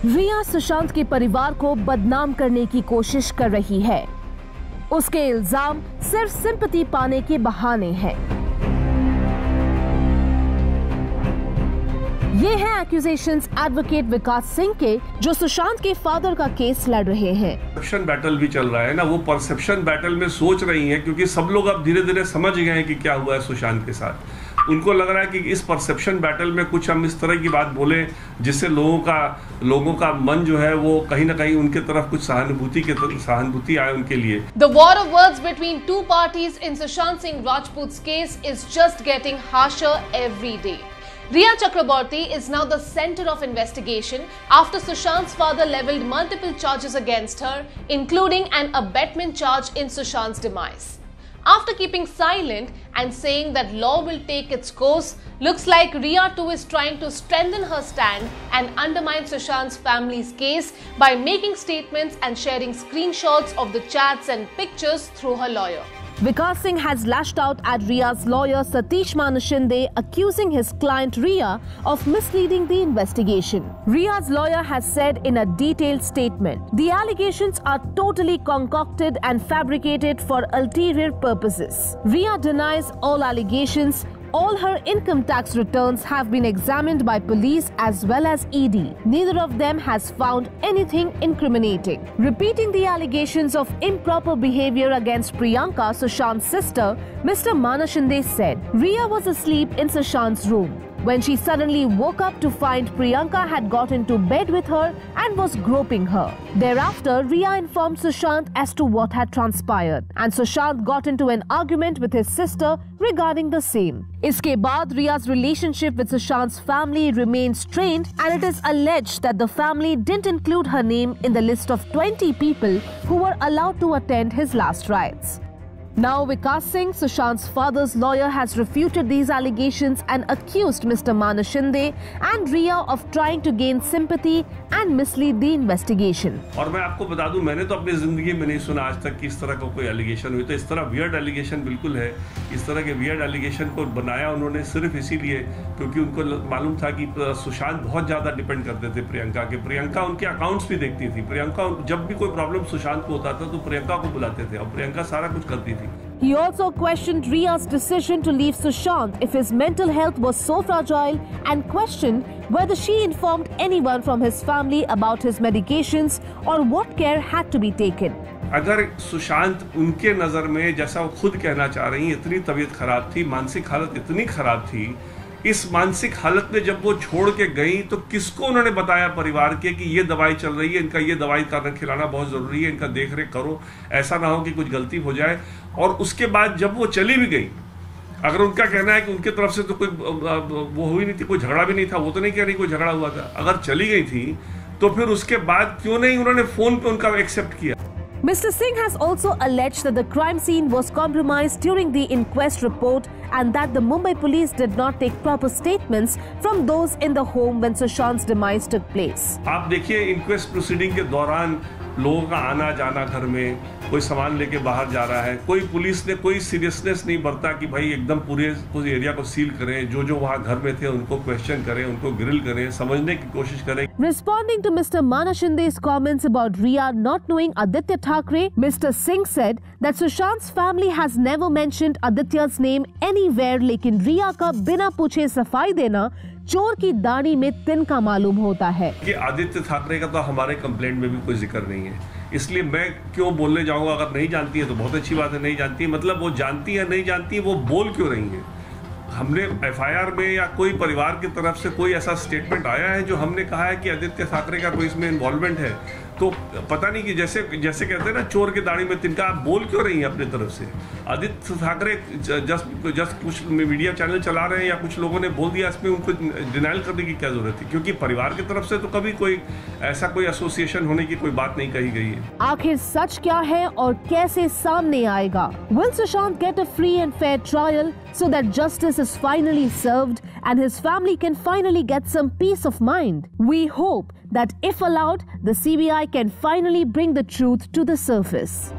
रिया सुशांत के परिवार को बदनाम करने की कोशिश कर रही है। उसके इल्जाम सिर्फ सिंपैथी पाने के बहाने हैं। ये हैं एक्यूजेशंस एडवोकेट विकास सिंह के, जो सुशांत के फादर का केस लड़ रहे हैं। परसेप्शन बैटल भी चल रहा है ना, वो परसेप्शन बैटल में सोच रही हैं, क्योंकि सब लोग अब धीरे धीरे समझ गए हैं कि क्या हुआ है सुशांत के साथ। उनको लग रहा है कि इस परसेप्शन बैटल में कुछ हम इस तरह की बात बोले जिससे लोगों का मन जो है वो कहीं ना कहीं उनके तरफ कुछ सहानुभूति आए उनके लिए। The war of words between two parties in Sushant Singh Rajput's case is just getting harsher every day. Riya Chakraborty is now the center of investigation after Sushant's father leveled multiple charges against her, including an abetment charge in Sushant's demise. After keeping silent and saying that law will take its course, looks like Riya too is trying to strengthen her stand and undermine Sushant's family's case by making statements and sharing screenshots of the chats and pictures through her lawyer. Vikas Singh has lashed out at Riya's lawyer Satish Manashinde, accusing his client Riya of misleading the investigation. Riya's lawyer has said in a detailed statement, the allegations are totally concocted and fabricated for ulterior purposes. Riya denies all allegations. All her income tax returns have been examined by police as well as ED. Neither of them has found anything incriminating. Repeating the allegations of improper behavior against Priyanka, Sushant's sister, Mr. Manashinde said, Riya was asleep in Sushant's room when she suddenly woke up to find Priyanka had got into bed with her and was groping her. Thereafter, Riya informed Sushant as to what had transpired, and Sushant got into an argument with his sister regarding the same. Iske baad, Riya's relationship with Sushant's family remained strained, and it is alleged that the family didn't include her name in the list of 20 people who were allowed to attend his last rites. Now, Vikas Singh, Sushant's father's lawyer, has refuted these allegations and accused Mr. Manashinde and Riya of trying to gain sympathy and mislead the investigation. और मैं आपको बता दूं, मैंने तो अपनी जिंदगी में नहीं सुना आज तक कि इस तरह का कोई एलिगेशन हुई। तो इस तरह वियर्ड एलिगेशन बिल्कुल है। इस तरह के वियर्ड एलिगेशन को बनाया उन्होंने सिर्फ इसीलिए क्योंकि उनको मालूम था कि सुशांत बहुत ज़्यादा डिपेंड करते थे प्रियंका के। प्रियंका उनके अकाउंट्स भी देखती थी। प्रियंका जब भी कोई प्रॉब्लम सुशांत को होता था तो प्रियंका को बुलाते थे और प्रियंका सारा कुछ करती थी। He also questioned Riya's decision to leave Sushant if his mental health was so fragile and questioned whether she informed anyone from his family about his medications or what care had to be taken. अगर सुशांत उनके नज़र में, जैसा वो खुद कहना चाह रही हैं, इतनी तबीयत खराब थी, मानसिक हालत इतनी खराब थी, इस मानसिक हालत में जब वो छोड़ के गई तो किसको उन्होंने बताया परिवार के कि ये दवाई चल रही है, इनका ये दवाई खिलाना बहुत ज़रूरी है, इनका देख रेख करो, ऐसा ना हो कि कुछ गलती हो जाए। और उसके बाद जब वो चली भी गई, अगर उनका कहना है कि उनके तरफ से तो कोई वो हुई नहीं थी, कोई झगड़ा भी नहीं था, वो तो नहीं कह रही कोई झगड़ा हुआ था, अगर चली गई थी तो फिर उसके बाद क्यों नहीं उन्होंने फ़ोन पे उनका एक्सेप्ट किया। Mr. Singh has also alleged that the crime scene was compromised during the inquest report and that the Mumbai police did not take proper statements from those in the home when Sushant's demise took place. आप देखिए, inquest proceeding के दौरान लोगों का आना जाना, घर में कोई सामान लेके बाहर जा रहा है, कोई पुलिस ने कोई सीरियसनेस नहीं बरता कि भाई एकदम पूरे उस एरिया को सील करें, जो वहाँ घर में थे उनको क्वेश्चन करें, उनको ग्रिल करें, समझने की कोशिश करें। Responding to Mr. Manashinde's comments about Riya not knowing Aditya Thackeray, Mr. Singh said that Sushant's family has never mentioned Aditya's name anywhere, लेकिन रिया का बिना पूछे सफाई देना चोर की दाढ़ी में तिनका मालूम होता है कि आदित्य ठाकरे का तो हमारे कंप्लेंट में भी कोई जिक्र नहीं है, इसलिए मैं क्यों बोलने जाऊंगा। अगर नहीं जानती है तो बहुत अच्छी बात है, नहीं जानती है मतलब वो जानती है नहीं जानती है, वो बोल क्यों रही है। हमने एफआईआर में या कोई परिवार की तरफ से कोई ऐसा स्टेटमेंट आया है जो हमने कहा है कि आदित्य ठाकरे का कोई इसमें इन्वॉल्वमेंट है, तो पता नहीं कि जैसे कहते हैं ना चोर के दाढ़ी में तिनका, आप बोल क्यों रही हैं अपनी तरफ से। आदित्य ठाकरे जस्ट कुछ मीडिया चैनल चला रहे हैं या कुछ लोगों ने बोल दिया, इसमें उनको डिनाइल करने की क्या जरूरत थी, क्योंकि परिवार की तरफ से तो कभी कोई ऐसा कोई एसोसिएशन होने की कोई बात नहीं कही गई है। आखिर सच क्या है और कैसे सामने आएगा? Will Sushant get a free and fair trial so that justice is finally served and his family can finally get some peace of mind? We hope that if allowed, the CBI can finally bring the truth to the surface.